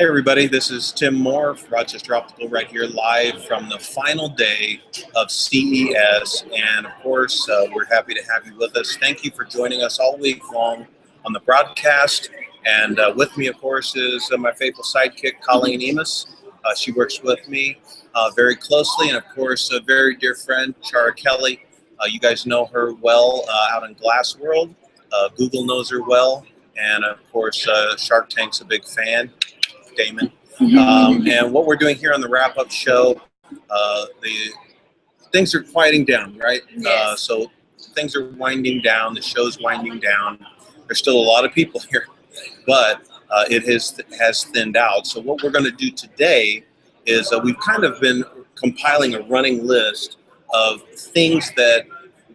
Hey everybody, this is Tim Moore from Rochester Optical right here live from the final day of CES, and of course we're happy to have you with us. Thank you for joining us all week long on the broadcast, and with me of course is my faithful sidekick Colleen Emus. She works with me very closely, and of course a very dear friend Chara Kelly. You guys know her well out in Glass World. Google knows her well, and of course Shark Tank's a big fan. Damon. And what we're doing here on the wrap-up show, the things are quieting down, right? Yes. So things are winding down. The show's winding down. There's still a lot of people here, but it has thinned out. So what we're going to do today is we've kind of been compiling a running list of things that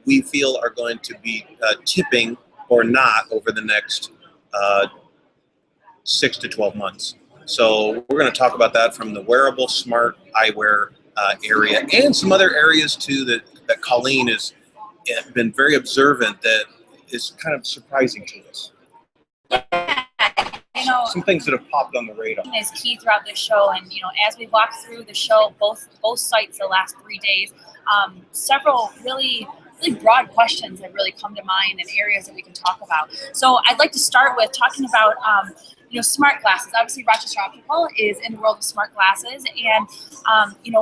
we feel are going to be tipping or not over the next 6 to 12 months. So we're going to talk about that from the wearable smart eyewear area, and some other areas too that Colleen has been very observant that is kind of surprising to us. You know, some things that have popped on the radar. Is key throughout the show, and as we walk through the show, both sites the last 3 days, several really broad questions that really come to mind and areas that we can talk about. So I'd like to start with talking about smart glasses. Obviously, Rochester Optical is in the world of smart glasses, and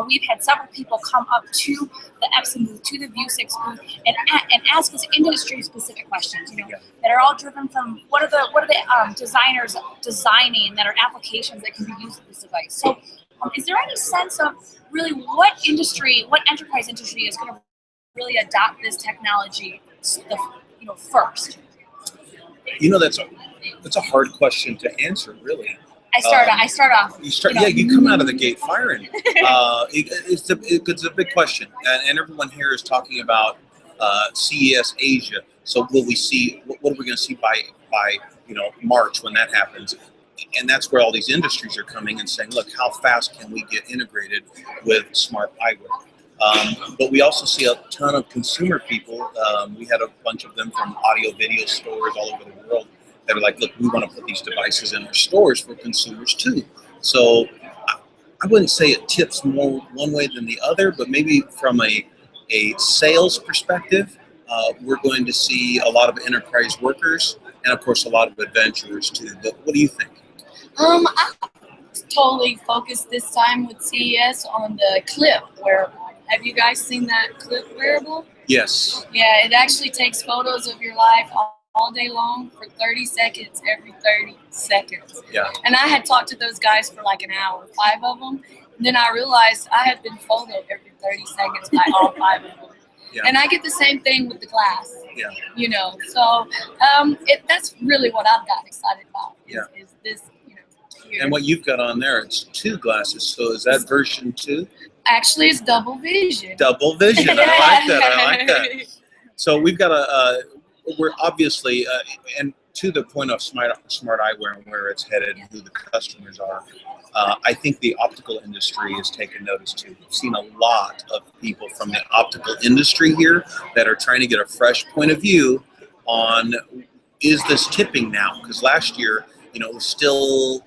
we've had several people come up to the Epson booth, to the Vuzix booth, and ask us industry-specific questions. That are all driven from what are the designers designing that are applications that can be used with this device. So, is there any sense of really what enterprise industry is going to really adopt this technology first? That's a hard question to answer, really. I start off. You come out of the gate firing. It's a big question, and everyone here is talking about CES Asia. So will we see? What are we going to see by March when that happens? And that's where all these industries are coming and saying, look, how fast can we get integrated with smart eyewear? But we also see a ton of consumer people. We had a bunch of them from audio video stores all over the world that are like, look, we want to put these devices in our stores for consumers too. So I wouldn't say it tips more one way than the other, but maybe from a sales perspective, we're going to see a lot of enterprise workers and of course a lot of adventurers too. But what do you think? I totally focused this time with CES on the clip wearable. Have you guys seen that clip wearable? Yes. Yeah, it actually takes photos of your life all day long for 30 seconds, every 30 seconds. Yeah. And I had talked to those guys for like an hour, 5 of them. And then I realized I had been photoed every 30 seconds by all 5 of them. Yeah. And I get the same thing with the glass. Yeah. So that's really what I've got excited about. Is this, here. And what you've got on there, it's 2 glasses. So is that version 2? Actually, it's double vision. Double vision. I like that. So we've got we're obviously, and to the point of smart eyewear and where it's headed, and who the customers are, I think the optical industry has taken notice too. We've seen a lot of people from the optical industry here that are trying to get a fresh point of view on, is this tipping now? Because last year, it was still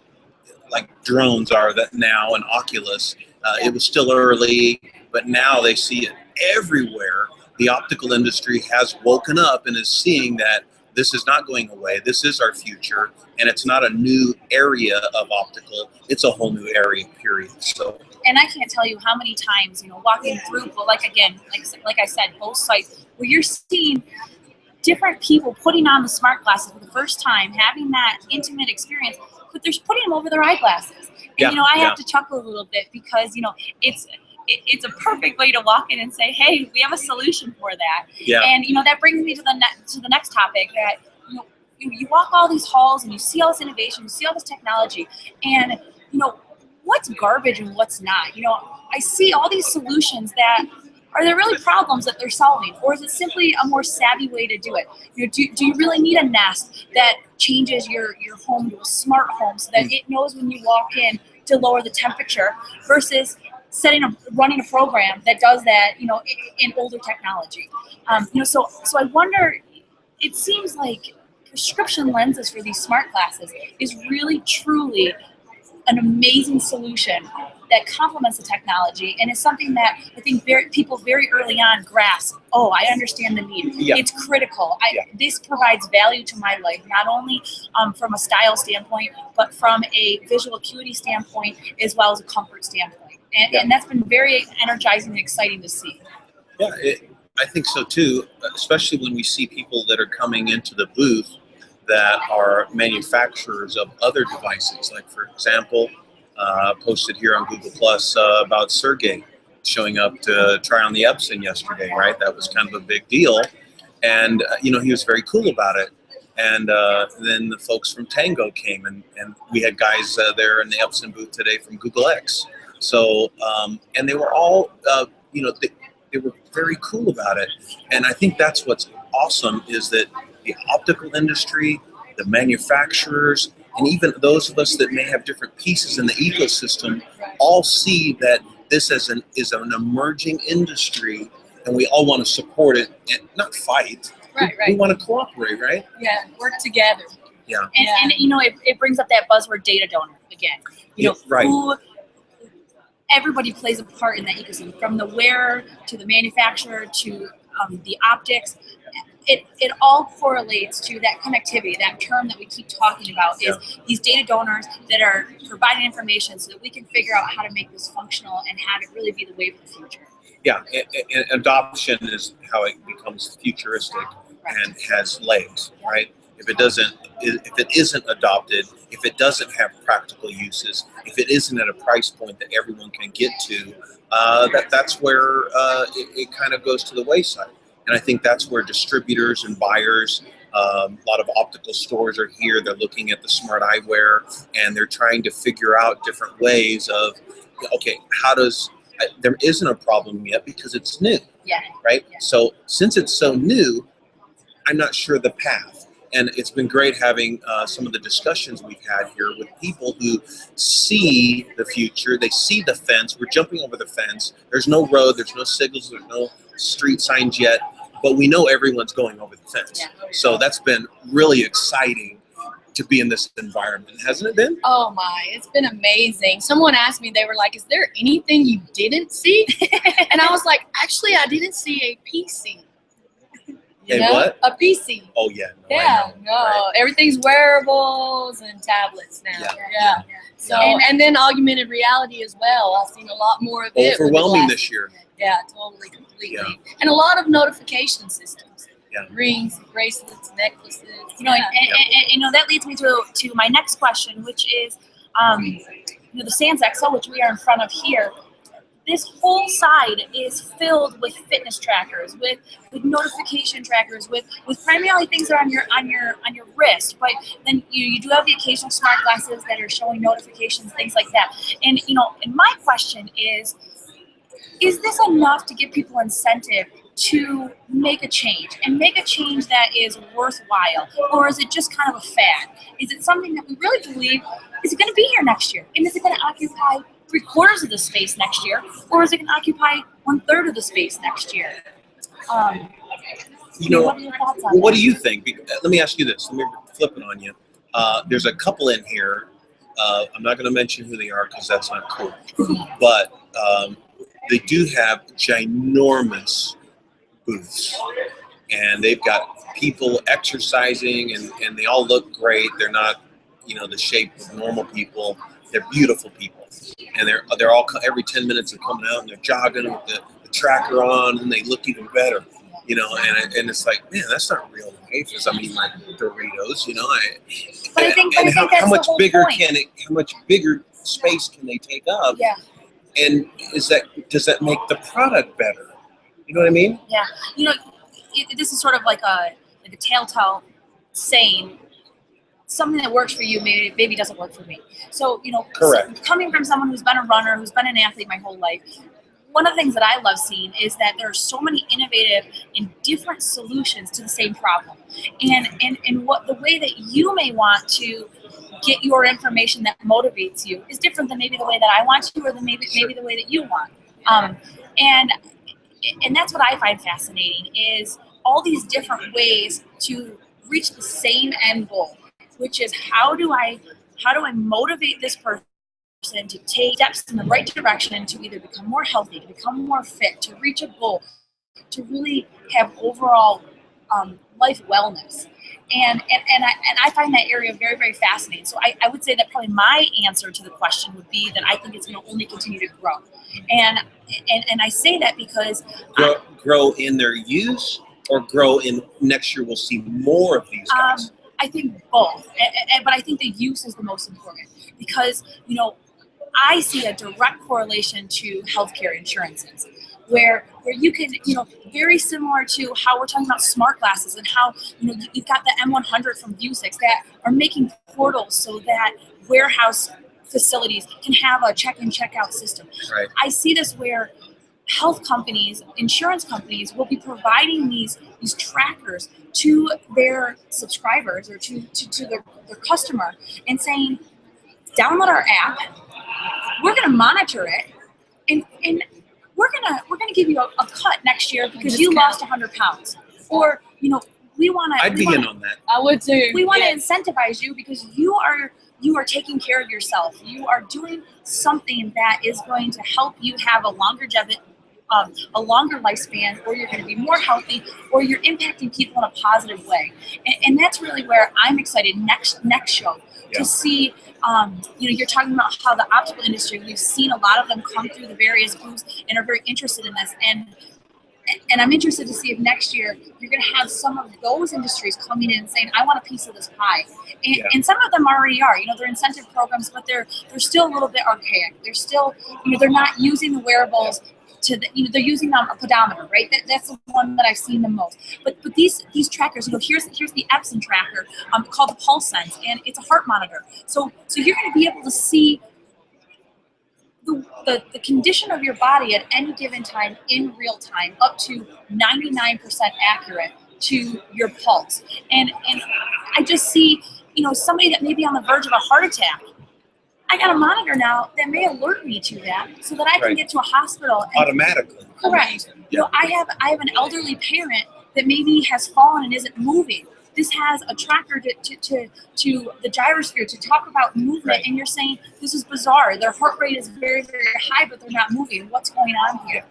like drones are that now, and Oculus, it was still early, but now they see it everywhere. The optical industry has woken up and is seeing that this is not going away. This is our future, and it's not a new area of optical. It's a whole new area, period. So. And I can't tell you how many times, walking through, but like I said, both sites, where you're seeing different people putting on the smart glasses for the first time, having that intimate experience, but they're putting them over their eyeglasses. And, I have to chuckle a little bit because, it's a perfect way to walk in and say, hey, we have a solution for that. Yeah. And, that brings me to the next topic that, you walk all these halls and you see all this innovation, you see all this technology, and, what's garbage and what's not? I see all these solutions that, are there really problems that they're solving? Or is it simply a more savvy way to do it? Do you really need a Nest that changes your home to a smart home so that it knows when you walk in to lower the temperature versus running a program that does that, in older technology. So I wonder, it seems like prescription lenses for these smart glasses is really truly an amazing solution that complements the technology and is something that I think people very early on grasp. Oh, I understand the need. Yeah. It's critical. Yeah. This provides value to my life, not only from a style standpoint, but from a visual acuity standpoint, as well as a comfort standpoint. And that's been very energizing and exciting to see. Yeah, I think so too, especially when we see people that are coming into the booth that are manufacturers of other devices. Like, for example, posted here on Google Plus about Sergey showing up to try on the Epson yesterday, right? That was kind of a big deal. And, he was very cool about it. And then the folks from Tango came, and we had guys there in the Epson booth today from Google X. So, and they were all, they were very cool about it. And I think that's what's awesome is that the optical industry, the manufacturers, and even those of us that may have different pieces in the ecosystem all see that this is an emerging industry, and we all want to support it and not fight. Right. We want to cooperate, right? Yeah, work together. Yeah. And it brings up that buzzword data donor again. Right. Everybody plays a part in that ecosystem, from the wearer to the manufacturer to the optics. It all correlates to that connectivity, that term that we keep talking about is these data donors that are providing information so that we can figure out how to make this functional and have it really be the wave of the future. Yeah, and adoption is how it becomes futuristic and has legs, right? If it isn't adopted, if it doesn't have practical uses, if it isn't at a price point that everyone can get to, that's where it kind of goes to the wayside. And I think that's where distributors and buyers, a lot of optical stores are here. They're looking at the smart eyewear, and they're trying to figure out different ways of, okay, there isn't a problem yet because it's new, right? Yeah. So since it's so new, I'm not sure the path. And it's been great having some of the discussions we've had here with people who see the future. They see the fence. We're jumping over the fence. There's no road. There's no signals. There's no street signs yet. But we know everyone's going over the fence. Yeah. So that's been really exciting to be in this environment, hasn't it been? Oh my, it's been amazing. Someone asked me, they were like, is there anything you didn't see? And I was like, actually, I didn't see a PC. What? A PC. Oh, yeah. No, right. Everything's wearables and tablets now. Yeah. So, and then augmented reality as well. I've seen a lot more of it. Overwhelming this year. Yeah, totally, completely. Yeah. And a lot of notification systems. Yeah. Rings, bracelets, necklaces. And that leads me to my next question, which is, the Sans XL, which we are in front of here. This whole side is filled with fitness trackers, with notification trackers, with primarily things that are on your wrist. But then you do have the occasional smart glasses that are showing notifications, things like that. And and my question is this enough to give people incentive to make a change that is worthwhile, or is it just kind of a fad? Is it something that we really believe is going to be here next year, and is it going to occupy 3/4 of the space next year, or is it going to occupy 1/3 of the space next year? What are your thoughts on that? What do you think? Let me ask you this. Let me flip it on you. There's a couple in here. I'm not going to mention who they are because that's not cool. But they do have ginormous booths, and they've got people exercising, and they all look great. They're not, the shape of normal people. They're beautiful people, and they're all every 10 minutes they're coming out and they're jogging with the tracker on, and they look even better, and it's like, man, that's not real life. I mean, like Doritos, But I think how much bigger point. How much bigger space can they take up? Yeah. And does that make the product better? You know what I mean? Yeah. This is sort of like a telltale saying. Something that works for you maybe doesn't work for me. So, correct. Coming from someone who's been a runner, who's been an athlete my whole life, one of the things that I love seeing is that there are so many innovative and different solutions to the same problem. And what the way that you may want to get your information that motivates you is different than maybe the way that I want to, or maybe the way that you want. And that's what I find fascinating is all these different ways to reach the same end goal, which is how do I motivate this person to take steps in the right direction to either become more healthy, to become more fit, to reach a goal, to really have overall life wellness. And I find that area very, very fascinating. So I would say that probably my answer to the question would be that I think it's going to only continue to grow. And I say that because grow in their use, or grow in next year we'll see more of these guys. I think both, but I think the use is the most important because, you know, I see a direct correlation to healthcare insurances where you can, you know, very similar to how we're talking about smart glasses and how, you know, you've got the M100 from Vuzix that are making portals so that warehouse facilities can have a check-in, check-out system. Right. I see this where health companies, insurance companies will be providing these trackers to their subscribers or to their customer and saying, download our app, we're going to monitor it, and we're gonna give you a cut next year because you lost 100 pounds. Or, you know, we want to. I'd be in on that. I would too. We want to incentivize you because you are taking care of yourself. You are doing something that is going to help you have a longer lifespan, or you're going to be more healthy, or you're impacting people in a positive way. And that's really where I'm excited next show to see. You know, you're talking about how the optical industry, we've seen a lot of them come through the various booths and are very interested in this. And I'm interested to see if next year you're going to have some of those industries coming in and saying, I want a piece of this pie. And some of them already are. You know, they're incentive programs, but they're still a little bit archaic. They're still, you know, they're not using the wearables you know, they're using a pedometer, right? That's the one that I've seen the most. But these trackers, you know, here's the Epson tracker called the Pulse Sense, and it's a heart monitor. So you're going to be able to see the condition of your body at any given time in real time, up to 99% accurate to your pulse. And I just see, you know, somebody that may be on the verge of a heart attack. I got a monitor now that may alert me to that so that I can get to a hospital. Automatically. Correct. Yeah. You know, I have an elderly parent that maybe has fallen and isn't moving. This has a tracker to the gyrosphere to talk about movement, and you're saying, this is bizarre. Their heart rate is very, very high, but they're not moving. What's going on here?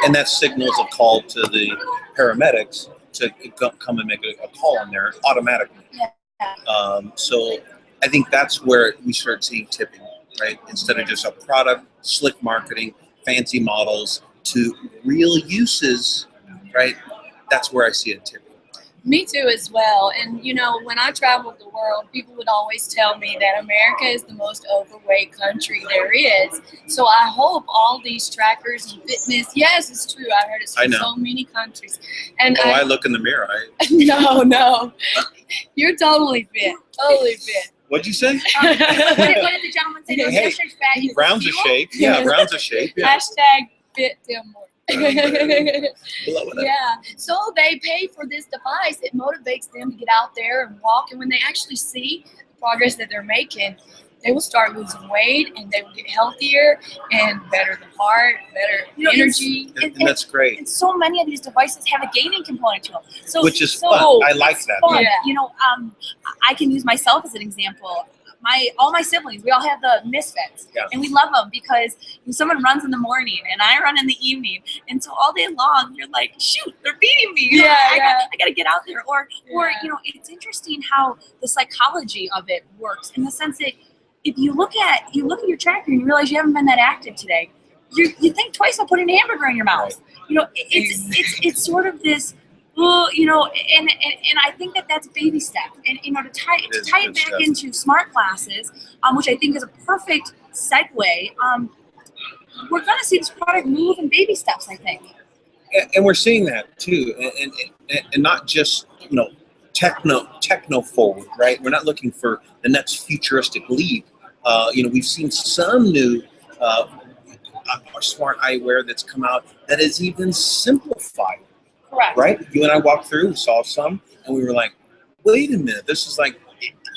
And that signals a call to the paramedics to come and make a call on there automatically. Yeah. So I think that's where we start seeing tipping, right? Instead of just a product, slick marketing, fancy models, to real uses, right? That's where I see it tipping. Me too as well. And you know, when I traveled the world, people would always tell me that America is the most overweight country there is. So I hope all these trackers and fitness, yes, it's true. I heard it's from so many countries. And I look in the mirror. No. You're totally fit. Totally fit. What'd you say? What did the gentleman say? Hey, rounds of shape. Yeah, rounds of shape. Yeah. Hashtag fit Tim Moore. Yeah. So they pay for this device. It motivates them to get out there and walk. And when they actually see the progress that they're making, they will start losing weight and they will get healthier and better the heart, better energy. And that's great. And so many of these devices have a gaming component to them. So, which is fun. I like that. Fun. Yeah. You know, I can use myself as an example. All my siblings, we all have the Misfits, and we love them because someone runs in the morning and I run in the evening, and so all day long you're like, shoot, they're beating me. I got to get out there. Or you know, it's interesting how the psychology of it works in the sense that if you look at your tracker and you realize you haven't been that active today, you think twice about putting a hamburger in your mouth. You know, it's sort of this. Well, you know, and I think that's baby step, and you know, to tie it back into smart glasses, which I think is a perfect segue. We're going to see this product move in baby steps, I think. And we're seeing that too, and not just, you know, techno forward, right? We're not looking for the next futuristic leap. You know, we've seen some new smart eyewear that's come out that is even simplified. Correct. Right? You and I walked through, we saw some, and we were like, wait a minute, this is like,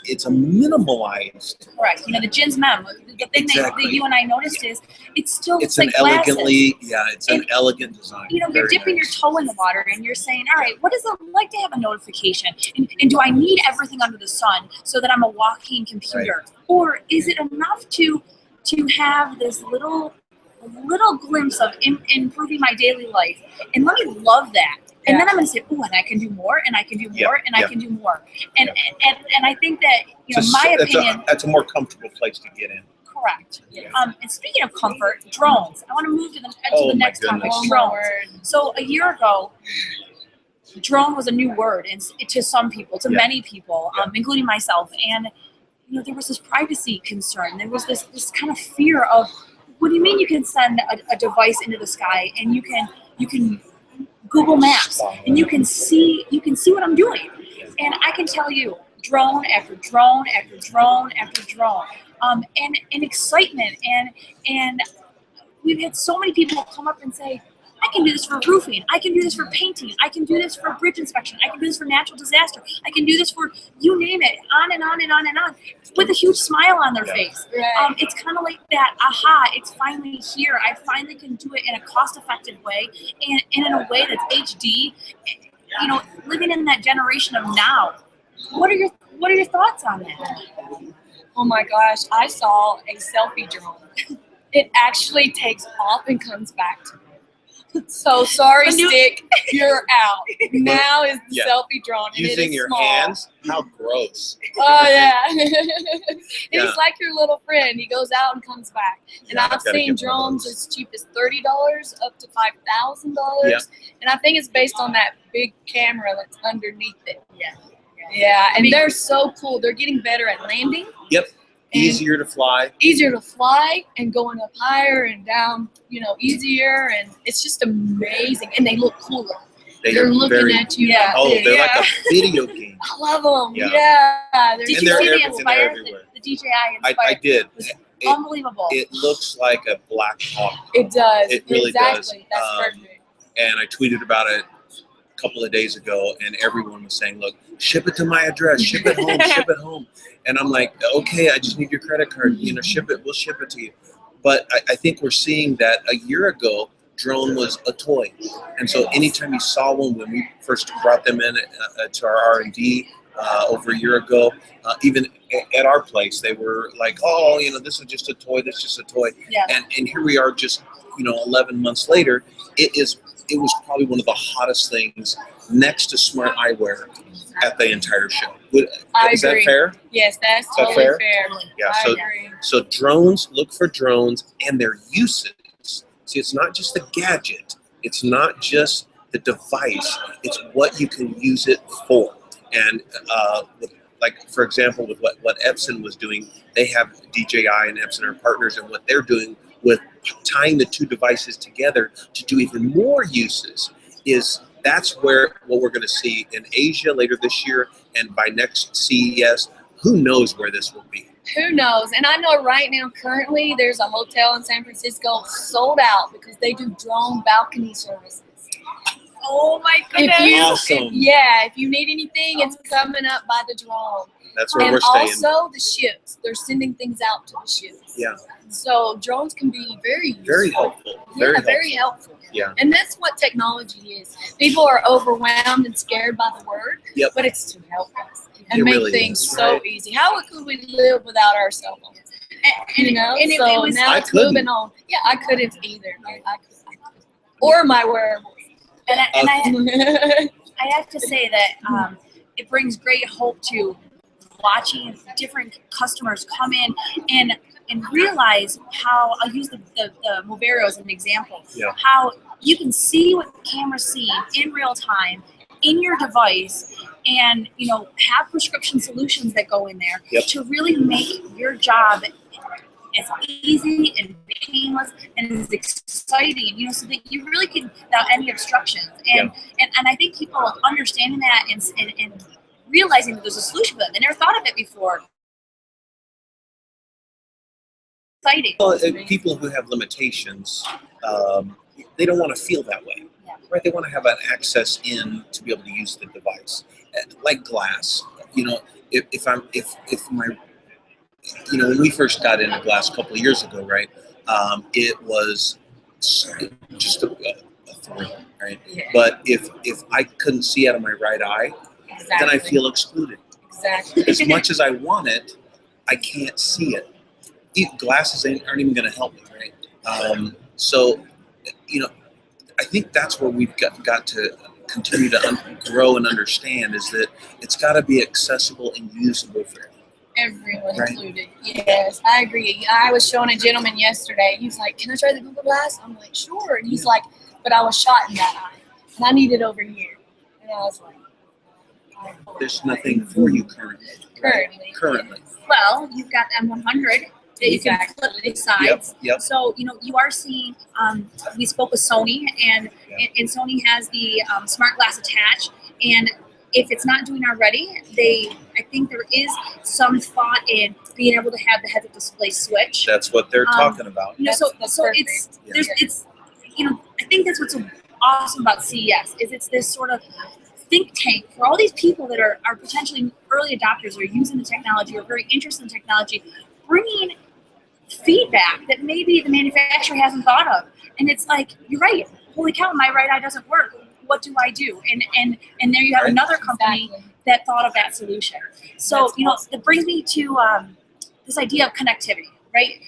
it's a minimalized. Correct. You know, the Jins Mem, the thing that you and I noticed is it's an elegantly, it's an elegant design. You know, you're dipping your toe in the water and you're saying, all right, what is it like to have a notification? And do I need everything under the sun so that I'm a walking computer? Right. Or is it enough to to have this little glimpse of improving my daily life, and let me love that. And then I'm going to say, oh, and I can do more, and I can do more, and I can do more. And I think that, my opinion, that's a more comfortable place to get in. Correct. And speaking of comfort, drones. I want to move to the next topic. Drones. So a year ago, drone was a new word, and to some people, to many people, including myself. And there was this privacy concern. There was this kind of fear of, what do you mean you can send a device into the sky and you can Google Maps and you can see what I'm doing? And I can tell you, drone after drone after drone after drone, and excitement, and we've had so many people come up and say, I can do this for roofing, I can do this for painting, I can do this for bridge inspection, I can do this for natural disaster, I can do this for you name it, on and on and on and on, with a huge smile on their face. Right. It's kind of like that, aha, it's finally here. I finally can do it in a cost-effective way, and in a way that's HD. Living in that generation of now. What are your thoughts on that? Oh my gosh, I saw a selfie drone. It actually takes off and comes back to me. So sorry, stick, you're out. Now is the selfie drone. And using your hands? How gross. Oh, yeah. He's like your little friend. He goes out and comes back. And I've seen drones as cheap as $30 up to $5,000. Yeah. And I think it's based on that big camera that's underneath it. Yeah, and they're so cool. They're getting better at landing. Yep. Easier to fly. Easier to fly and going up higher and down, easier. And it's just amazing. And they look cooler. They're looking at you. They're like a video game. I love them. Did you see the Inspire? The DJI Inspire? I did. Unbelievable. It looks like a Black Hawk. It does. It really does. Exactly. That's perfect. And I tweeted about it a couple of days ago, and everyone was saying, look, ship it to my address, ship it home, ship it home. And I'm like, okay, I just need your credit card, ship it, we'll ship it to you. But I think we're seeing that a year ago, drone was a toy. And so anytime you saw one, when we first brought them in to our R&D over a year ago, even at our place, they were like, oh, this is just a toy, this is just a toy. Yeah. And here we are just, 11 months later, it was probably one of the hottest things next to smart eyewear at the entire show. Is that fair? Yes, that's that totally fair? fair. Yeah. I agree. So drones, look for drones and their uses. See, it's not just the gadget. It's not just the device. It's what you can use it for. And for example, with what Epson was doing, they have DJI and Epson are partners, and what they're doing with tying the two devices together to do even more uses that's what we're going to see in Asia later this year, and by next CES, who knows where this will be. Who knows? And I know right now, currently, there's a hotel in San Francisco sold out because they do drone balcony services. Oh my goodness! Awesome. If you need anything, it's coming up by the drone. That's where we're staying. And also the ships. They're sending things out to the ships. Yeah. So drones can be very useful. Very helpful. Very helpful. Yeah. And that's what technology is. People are overwhelmed and scared by the word, but it's to help us and make things so easy. How could we live without our cell phones? Now it's moving on. Yeah, I couldn't either. I couldn't. Or my wearables. And I have to say that it brings great hope to watching different customers come in and realize how, I'll use the Movero as an example, how you can see what the camera's seeing in real time in your device, and have prescription solutions that go in there to really make your job as easy and painless and as exciting, so that you really can, without any obstructions. And I think people understanding that and realizing that there's a solution for them. They never thought of it before. Exciting. Well, people who have limitations, they don't want to feel that way, right? They want to have an access in to be able to use the device, like glass. If my when we first got into glass a couple of years ago, right? It was just a thrill, right? Yeah. But if I couldn't see out of my right eye, then I feel excluded. Exactly. As much as I want it, I can't see it. glasses aren't even going to help me, right? So, I think that's where we've got to continue to grow and understand is that it's got to be accessible and usable for everyone right? included. Yes, I agree. I was showing a gentleman yesterday. He was like, "Can I try the Google Glass?" I'm like, "Sure." And he's like, "But I was shot in that eye, and I need it over here." And I was like, there's nothing for you currently. Currently. Well, you've got M100 that you can flip the sides. Yep. So, you are seeing, we spoke with Sony, and Sony has the smart glass attached. And if it's not doing already, I think there is some thought in being able to have the heads-up display switch. That's what they're talking about. So perfect. it's I think that's what's so awesome about CES is it's this sort of think tank for all these people that are potentially early adopters or using the technology or very interested in technology, bringing feedback that maybe the manufacturer hasn't thought of. And it's like, you're right. Holy cow, my right eye doesn't work. What do I do? And there you have another company that thought of that solution. So, that brings me to this idea of connectivity, right?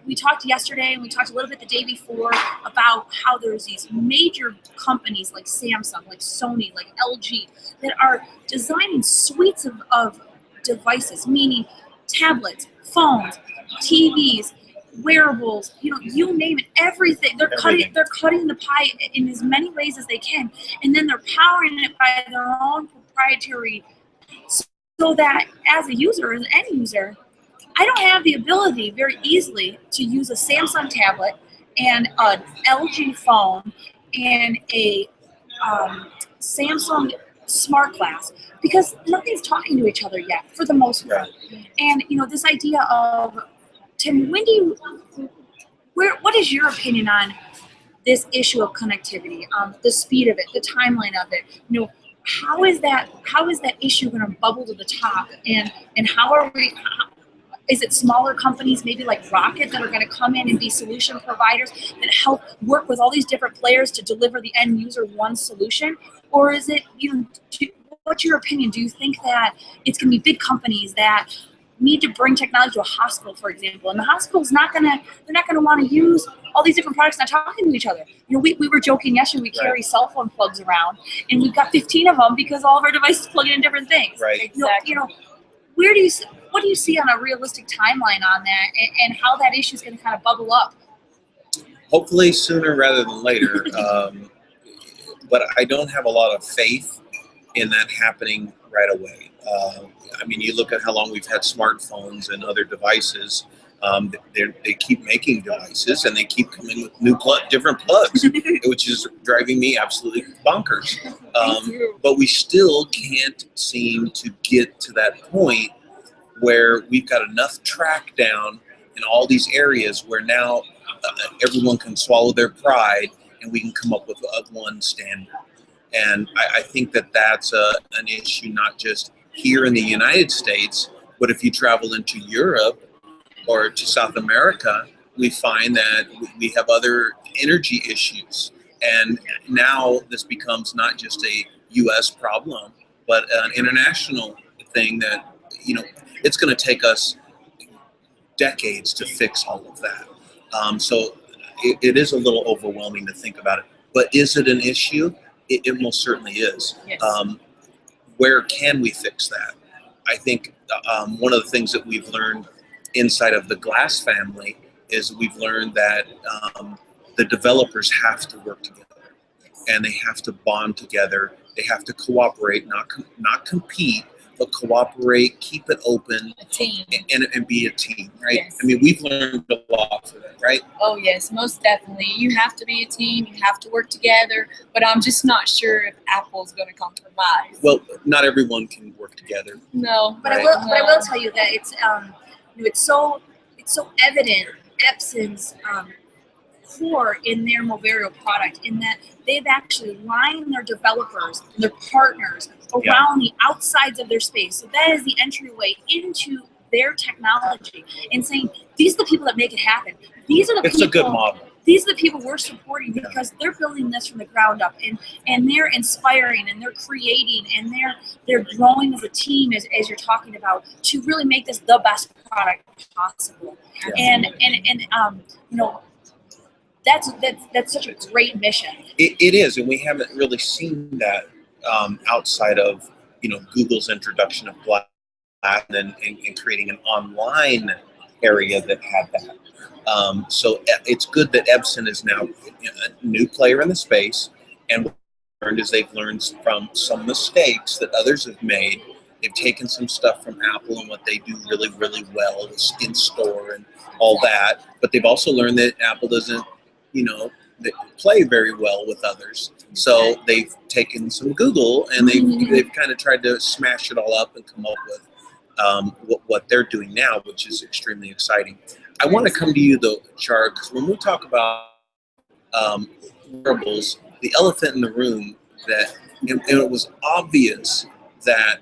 We talked yesterday and we talked a little bit the day before about how there's these major companies like Samsung, like Sony, like LG that are designing suites of devices, meaning tablets, phones, TVs, wearables, you name it, everything. They're cutting the pie in as many ways as they can, and then they're powering it by their own proprietary, so that as a user, as an end user, I don't have the ability very easily to use a Samsung tablet and an LG phone and a Samsung smart glass because nothing's talking to each other yet for the most part. And this idea of, Tim, what is your opinion on this issue of connectivity, the speed of it, the timeline of it? How is that issue going to bubble to the top, and how are we? Is it smaller companies, maybe like Rocket, that are going to come in and be solution providers that help work with all these different players to deliver the end user one solution? Or is it, what's your opinion? Do you think that it's going to be big companies that need to bring technology to a hospital, for example, and the hospital's they're not going to want to use all these different products not talking to each other? We were joking yesterday, we carry cell phone plugs around, and we've got 15 of them because all of our devices plug in different things. Right. Exactly. What do you see on a realistic timeline on that, and how that issue is going to kind of bubble up? Hopefully sooner rather than later, but I don't have a lot of faith in that happening right away. You look at how long we've had smartphones and other devices. They keep making devices and they keep coming with new different plugs, which is driving me absolutely bonkers. But we still can't seem to get to that point where we've got enough track down in all these areas where now everyone can swallow their pride and we can come up with one standard. And I think that's an issue not just here in the United States, but if you travel into Europe or to South America, we find that we have other energy issues. And now this becomes not just a U.S. problem, but an international thing that, it's going to take us decades to fix all of that. So it is a little overwhelming to think about it. But is it an issue? It most certainly is. Yes. Where can we fix that? I think one of the things that we've learned inside of the Glass family is we've learned that the developers have to work together, and they have to bond together. They have to cooperate, not compete, but cooperate, keep it open, a team, and be a team, right? Yes. We've learned a lot from that, right? Oh yes, most definitely. You have to be a team. You have to work together. But I'm just not sure if Apple's going to compromise. Well, not everyone can work together. No, but I will tell you that it's so evident Epson's core in their Moverio product, in that they've actually lined their developers, their partners around the outsides of their space. So that is the entryway into their technology, and saying these are the people that make it happen. These are the It's a good model. these are the people we're supporting because they're building this from the ground up, and they're inspiring, and they're creating, and they're growing as a team, as you're talking about, to really make this the best product possible. And you know, that's such a great mission. It is, and we haven't really seen that outside of, you know, Google's introduction of Glass and creating an online area that had that. So it's good that Epson is now a new player in the space, and what we've learned is they've learned from some mistakes that others have made. They've taken some stuff from Apple and what they do really, really well is in store and all that, but they've also learned that Apple doesn't, you know, they play very well with others. So they've taken some Google and they've kind of tried to smash it all up and come up with what they're doing now, which is extremely exciting. I want to come to you though, Char, because when we talk about wearables, the elephant in the room that and it was obvious that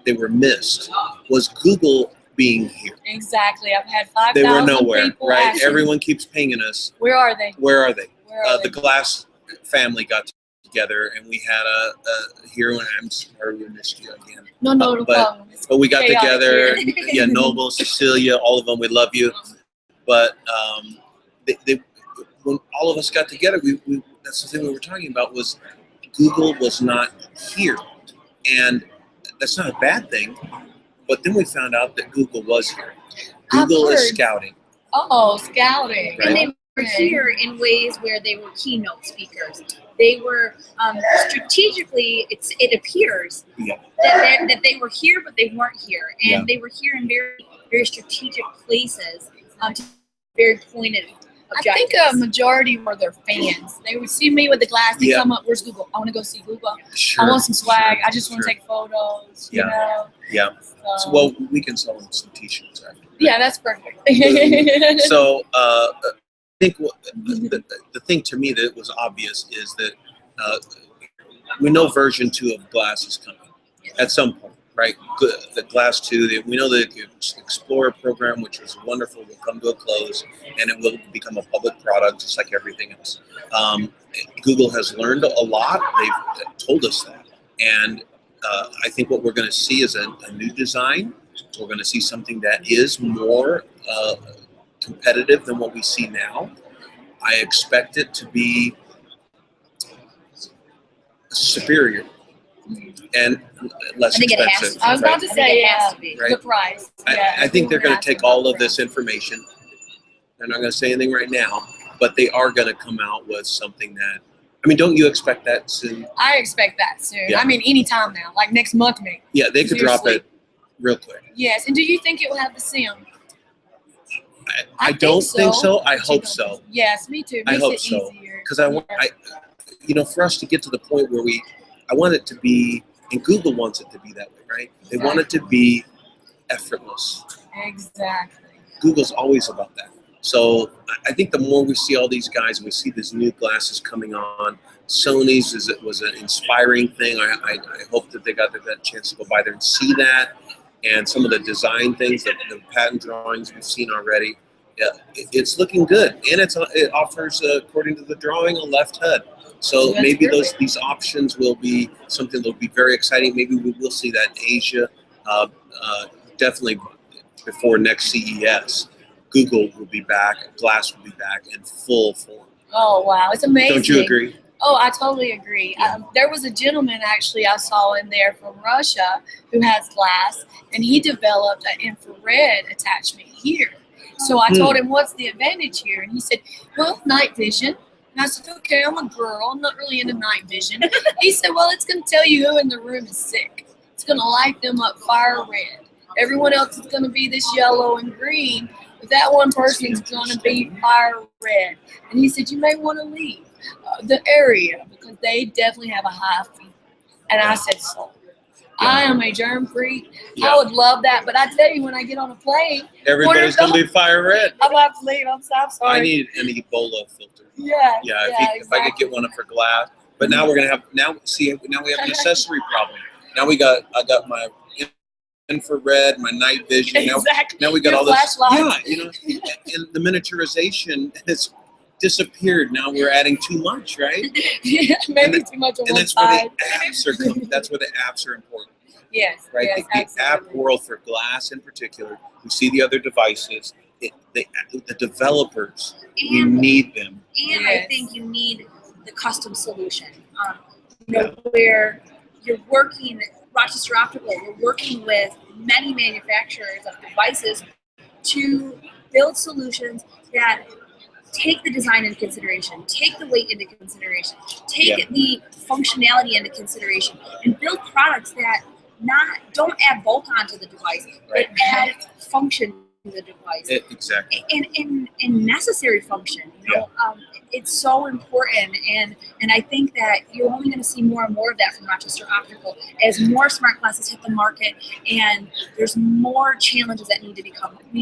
they were missed was Google being here. Exactly. I've had 5,000 They were nowhere, people right? asking, Everyone keeps pinging us. where are they? Where are they? Where are The they? Glass family got together, and we had a hero, and I'm sorry we missed you again. No problem. But we got chaotic together. here. Yeah, Noble, Cecilia, all of them. We love you. But when all of us got together, we that's the thing we were talking about was Google was not here, and that's not a bad thing. But then we found out that Google was here. Google is scouting. Oh, scouting. Right. And they were here in ways where they were keynote speakers. They were strategically. It appears that they were here, but they weren't here, and they were here in very, very strategic places, to very pointed objectives. I think a majority were their fans. They would see me with the glass. They come up, where's Google? I want to go see Google. Sure, I want some swag. sure, I just want to take photos. You know? Yeah. So, well, we can sell them some T-shirts. Right? Yeah, that's perfect. So I think the thing to me that was obvious is that we know version 2 of Glass is coming at some point, right? The Glass 2, we know the Explorer program, which was wonderful, will come to a close, and it will become a public product just like everything else. Google has learned a lot. They've told us that. And I think what we're going to see is a new design. We're going to see something that is more competitive than what we see now. I expect it to be superior and less expensive. I was about to say, right? The price. I think they're going to take all of this information. They're not going to say anything right now, but they are going to come out with something that, I mean, don't you expect that soon? I expect that soon. Yeah. I mean, anytime now, like next month maybe. Yeah, they could drop it real quick. Yes, and do you think it will have the SIM? I don't think so. I hope so. Yes, me too. I hope so. Because I want, you know, for us to get to the point where I want it to be, and Google wants it to be that way, right? They want it to be effortless. Exactly. Google's always about that. So I think the more we see all these guys and we see these new glasses coming on, Sony's was an inspiring thing. I hope that they got that chance to go by there and see that. And some of the design things, the patent drawings we've seen already, it's looking good. And it offers, according to the drawing, a left HUD. So maybe these options will be something that will be very exciting. Maybe we will see that in Asia, definitely before next CES. Google will be back, Glass will be back in full form. Oh, wow. It's amazing. Don't you agree? Oh, I totally agree. There was a gentleman actually I saw in there from Russia who has Glass, and he developed an infrared attachment here. So I told him, what's the advantage here? And he said, well, night vision. And I said, okay, I'm a girl. I'm not really into night vision. He said, well, it's going to tell you who in the room is sick. It's going to light them up fire red. Everyone else is going to be this yellow and green, but that one person's going to be fire red. And he said, you may want to leave the area because they definitely have a high fever. And I said, so. I am a germ freak. Yeah. I would love that, but I tell you, when I get on a plane, everybody's going to be fire red. I'm going to have to leave. I'm sorry. I need an Ebola filter. Yeah. If I could get one for Glass. But now we're going to have, now we have an accessory problem. Now I got my infrared, my night vision. Exactly. Now we got your all this. flashlight. Yeah, you know, and the miniaturization disappeared. Now we're adding too much, right? Yeah, maybe too much on And one that's where side. the apps are coming. That's where the apps are important, Yes, right? yes, The app absolutely. world for glass in particular. We see the other devices. The developers, we And need them. And I Yes. think you need the custom solution. Where you're working, Rochester Optical, we're working with many manufacturers of devices to build solutions that take the design into consideration, take the weight into consideration, take the functionality into consideration, and build products that don't add bulk onto the device, Right. but add function to the device. Exactly. And necessary function. It's so important, and I think that you're only going to see more and more of that from Rochester Optical as more smart glasses hit the market, and there's more challenges that need to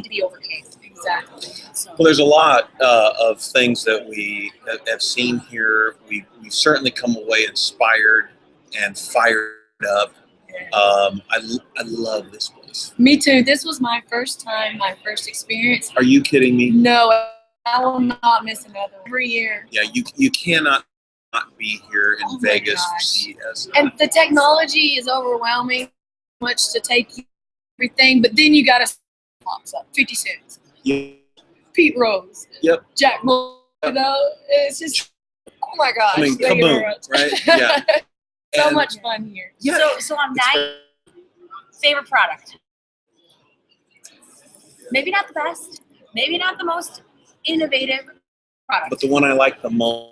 be overcome. Exactly. So, Well, there's a lot of things that we have seen here. We've certainly come away inspired and fired up. I love this place. Me too. This was my first time, my first experience. Are you kidding me? No, I will not miss another every year. Yeah, you cannot not be here in Oh my Vegas for gosh. CES. And the technology is overwhelming, much to take everything, but then you got to pops up 50 cents. Yeah. Pete Rose. Yep. Jack Bull, it's just, oh my gosh. I mean, thank you very kaboom, much. right? Yeah. So And- much fun here. Yeah. so on that, favorite product. Maybe not the best, maybe not the most innovative product. But the one I like the most,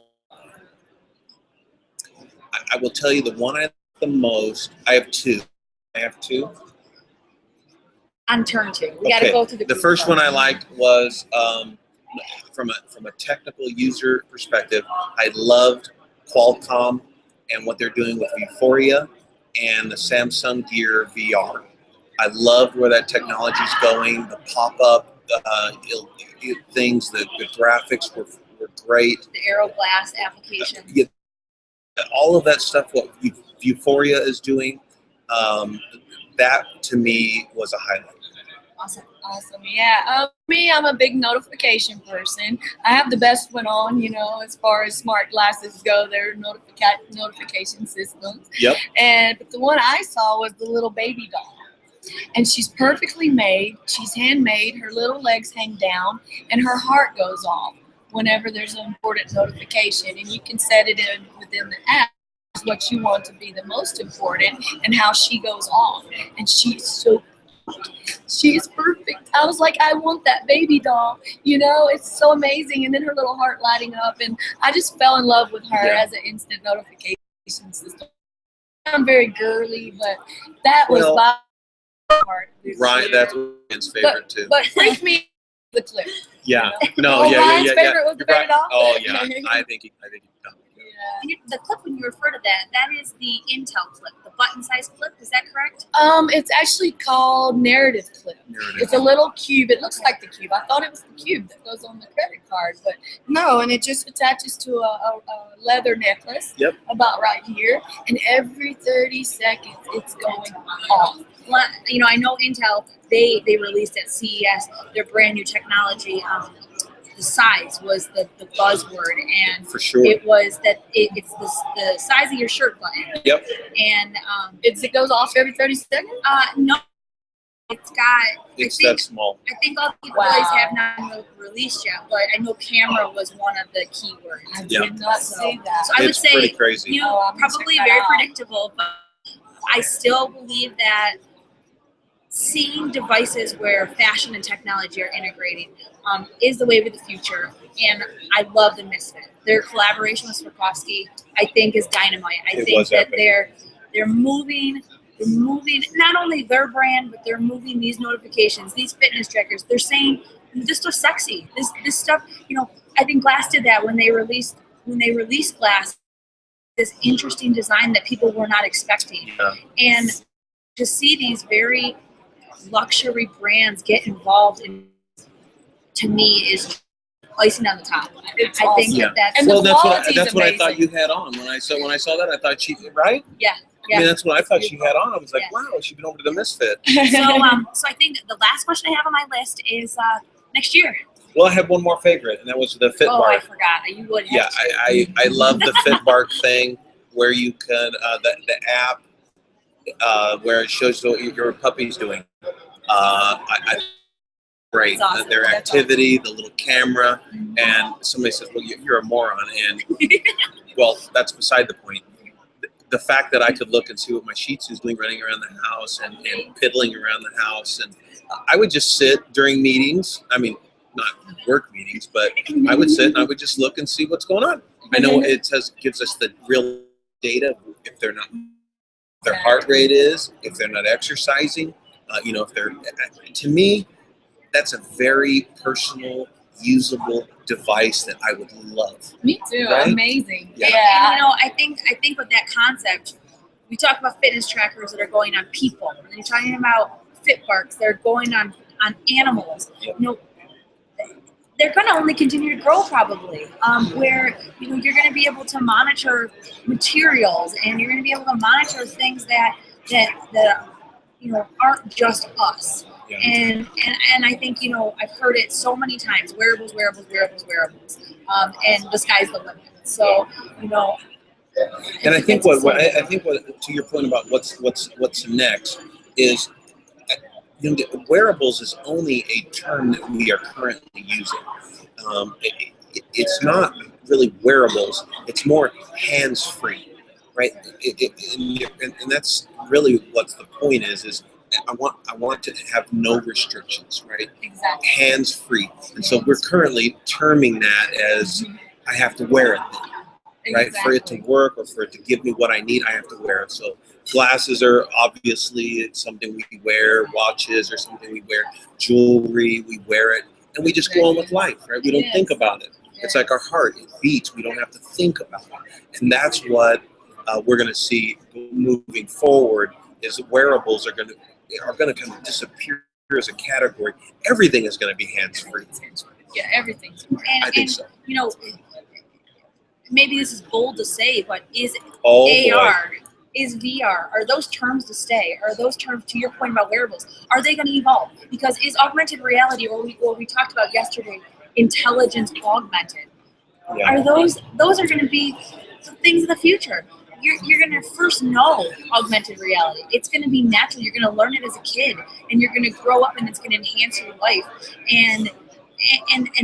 I will tell you the one I like the most. I have two. On turn two, we got to Okay. go through the. The group first first. one I liked was from a technical user perspective. I loved Qualcomm and what they're doing with Vuforia and the Samsung Gear VR. I loved where that technology is going. The pop-up things, the graphics were great. The Aero Glass application. Yeah, all of that stuff, what Vuforia is doing, that to me was a highlight. Awesome. Awesome. Yeah. Me, I'm a big notification person. I have the best one on, as far as smart glasses go. They're notification systems. Yep. But the one I saw was the little baby doll. And she's perfectly made. She's handmade. Her little legs hang down, and her heart goes off whenever there's an important notification. And you can set it in within the app what you want to be the most important and how she goes off. And she's perfect. I was like, I want that baby doll. It's so amazing. And then her little heart lighting up, and I just fell in love with her as an instant notification system. I'm very girly, but that was my part. Right, that's Ryan's favorite too. But freak me the clip. Yeah. Oh, No. Yeah. Ryan's favorite was the You're baby doll? Oh yeah. I think he. Yeah. The clip, when you refer to that is the Intel clip, the button-sized clip. Is that correct? It's actually called narrative clip. It's a little cube. It looks like the cube. I thought it was the cube that goes on the credit card, but no. And it just attaches to a leather necklace. Yep. About right here, and every 30 seconds it's going off. Well, I know Intel. They released at CES their brand new technology. The size was the buzzword, and For sure. it was that it's the size of your shirt button. Yep. And It goes off every 30 seconds. no, it's got. It's I think, that small. I think all the Wow. employees have not released yet, but I know camera was one of the keywords. I Yeah. did not see that. So I would It's pretty say, crazy. I'm gonna probably check that very out. predictable, but I still believe that seeing devices where fashion and technology are integrating is the wave of the future. And I love the Misfit. Their collaboration with Swarovski, I think, is dynamite. I It think was that epic. they're moving not only their brand, but they're moving these notifications, these fitness trackers. They're saying this stuff's sexy. This stuff, I think Glass did that when they released Glass, this interesting design that people were not expecting. Yeah. And to see these very luxury brands get involved in, to me, is icing on the top. It's I think awesome. Yeah. that's And the Well, that's quality's what I thought amazing. you had on when I saw that. I thought she right. yeah. I mean, that's what I thought she had on. I was like, Yeah. wow, she's been over to the Misfit. So I think the last question I have on my list is next year. Well, I had one more favorite, and that was the Fit Oh, Bar. I forgot. You would have Yeah, to. I love the Fit Bar thing where you can the app where it shows what your puppy's doing. I great. That's awesome. Their That's activity, the little camera, and somebody says, "Well, you're a moron," and well, that's beside the point. The fact that I could look and see what my Shih Tzu's doing, running around the house and piddling around the house, and I would just sit during meetings. I mean, not work meetings, but I would sit and I would just look and see what's going on. I know it gives us the real data if they're not, their heart rate is, if they're not exercising. If they're, to me, that's a very personal, usable device that I would love. Me too. Right? Amazing. Yeah. And, I think with that concept, we talk about fitness trackers that are going on people, and you're talking about fit barks that are going on animals. Yep. They're going to only continue to grow probably. Where you're going to be able to monitor materials, and you're going to be able to monitor things that aren't just us. Yeah. And I think I've heard it so many times: wearables, wearables, wearables, wearables, and the sky's the limit. So and I think what to your point about what's next is wearables is only a term that we are currently using. It's not really wearables; it's more hands-free, right? And that's really what the point is I want to have no restrictions, right? Exactly. Hands-free, and so we're currently terming that as I have to wear it. Right, Exactly. for it to work or for it to give me what I need, I have to wear it. So glasses are obviously something we wear, watches are something we wear, jewelry, we wear it, and we just go on with life, right? We don't think about it. It's like our heart, it beats, we don't have to think about it. And that's what we're going to see moving forward is wearables are going to kind of disappear as a category. Everything is going to be hands-free. Yeah, everything. I think so. Maybe this is bold to say, but is Oh, AR, is VR, are those terms to stay? Are those terms, to your point about wearables, are they going to evolve? Because is augmented reality, or we talked about yesterday, intelligence augmented? Yeah. Are those are going to be the things of the future? You're going to first know augmented reality. It's going to be natural. You're going to learn it as a kid, and you're going to grow up, and it's going to enhance your life. And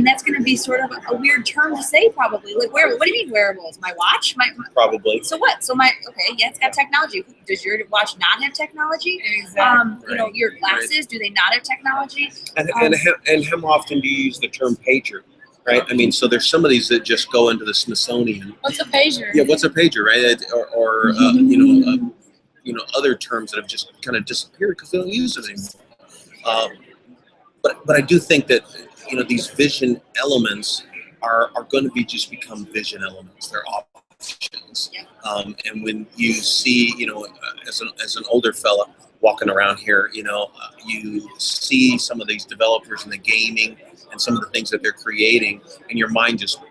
that's going to be sort of a weird term to say, probably. Like, what do you mean wearables? My watch? Probably. So what? It's got technology. Does your watch not have technology? Exactly. Your glasses, do they not have technology? And how often do you use the term pager? Right. I mean, so there's some of these that just go into the Smithsonian. What's a pager? Yeah. What's a pager? Right. Or other terms that have just kind of disappeared because they don't use it anymore. But I do think that these vision elements are going to become vision elements. They're options. And when you see as an older fella walking around here, you see some of these developers in the gaming and some of the things that they're creating, and your mind just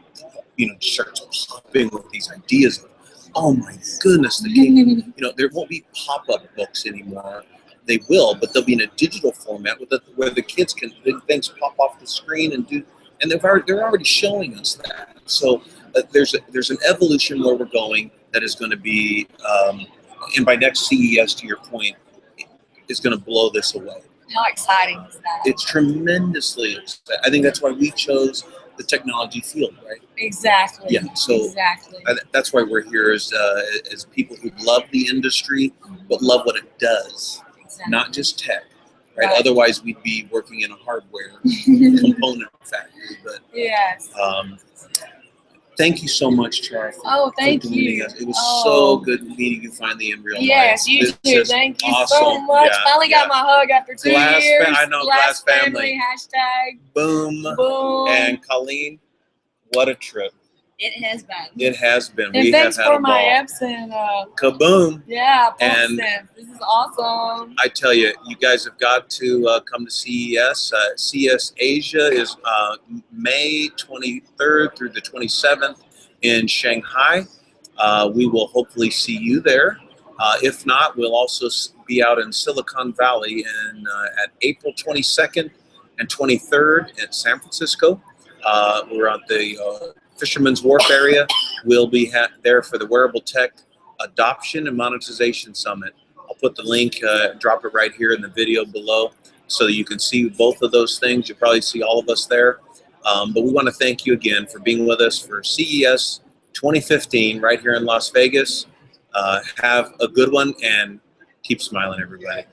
starts popping with these ideas of, oh my goodness, the game. There won't be pop-up books anymore. They will, but they'll be in a digital format where the kids can things pop off the screen and they're already showing us that. So there's an evolution where we're going that is going to be, and by next CES, to your point, is going to blow this away. How exciting is that? It's tremendously exciting. I think that's why we chose the technology field, right? Exactly. Yeah. So exactly. That's why we're here as people who love the industry but love what it does. Exactly. Not just tech, right? Otherwise, we'd be working in a hardware component factory. But yes. Thank you so much, Char. Thank you. Us. It was so good meeting you finally in real life. Yes, you too. Thank you so much. Yeah, Finally got my hug after 2 years. I know, Glass family. Hashtag. Boom. Boom. And Colleen, what a trip. It has been. It has been. And we thanks have had for a my ball. Epson. Kaboom. Yeah, And this is awesome. I tell you, you guys have got to come to CES. CES Asia is May 23rd through the 27th in Shanghai. We will hopefully see you there. If not, we'll also be out in Silicon Valley at April 22nd and 23rd in San Francisco. We're at the Fisherman's Wharf area. We'll be there for the Wearable Tech Adoption and Monetization Summit. I'll put the link, drop it right here in the video below so that you can see both of those things. You'll probably see all of us there. But we want to thank you again for being with us for CES 2015 right here in Las Vegas. Have a good one and keep smiling, everybody.